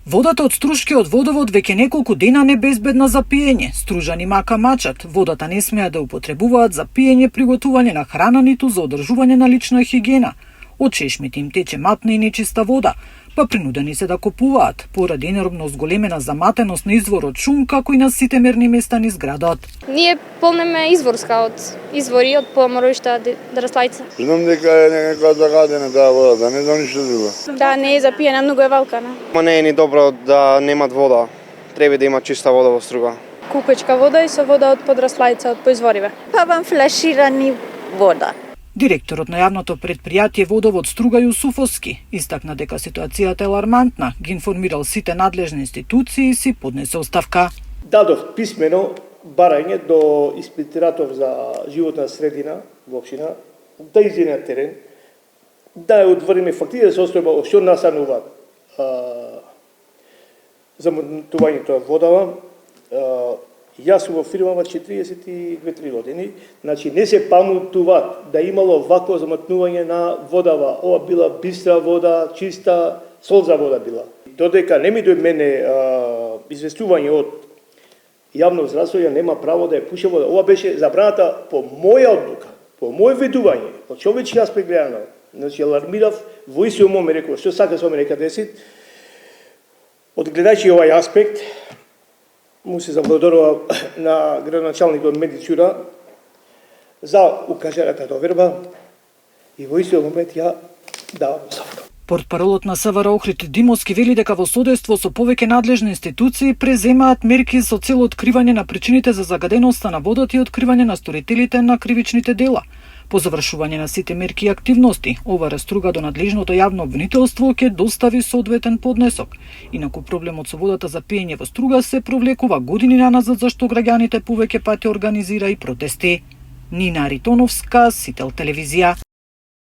Водата од Струшкиот водовод веќе неколку дена небезбедна за пиење. Стружани мака мачат, водата не смеа да употребуваат за пиење, приготување на храна, ниту за одржување на лична хигиена. Од чешмите им тече матна и нечиста вода, па принудени се да купуваат, поради енормно зголемена заматеност на изворот шум, како и на сите мерни места низ градот. Ние полнеме изворска од извори, од поморовишта Драслајца. Знам дека е некоја загадена таа вода, да не знам ништо друго. Да, не е за пиење, многу е валкана. Ма не е ни добро да немат вода. Треба да има чиста вода во Струга. Купечка вода и со вода од Подраслајца, од поизвориве. Па вам флаширани вода. Директорот на јавното предпријатие Водовод Струга Јусуфовски истакна дека ситуацијата е алармантна, ги информирал сите надлежни институции и си поднесе оставка. Дадов писмено барање до инспекторатов за животна средина во општина да изиде на терен, да ја утврдиме фактите да се остојба што настанува замутувањето водава. Јас сум во фирмава 42-3 години, значи не се памтуваат да имало вакво заматнување на водава. Ова била бистра вода, чиста, солза вода била. Додека не ми дојде мене известување од јавно здравство, ја нема право да ја пуша вода. Ова беше забраната по моја одлука, по мој ведување, од човечки аспект гледано. Значи алармирав во истиот момент, реков што сака со мене дека деси. Одгледајќи овај аспект, му се заблагодарува на градоначалникот Медицура за укажаната доверба и во истиот момент ја давам оставка. Портпаролот на СВР Охрид Димовски вели дека во соделство со повеќе надлежни институции преземаат мерки со цел откривање на причините за загаденоста на водата и откривање на сторителите на кривичните дела. По завршување на сите мерки и активности, ова Струга до надлежното јавно обвинителство ќе достави соодветен поднесок. Инаку проблемот со водата за пиење во Струга се провлекува години наназад, зашто граѓаните повеќе пати организира и протести. Нина Аритоновска, Сител телевизија.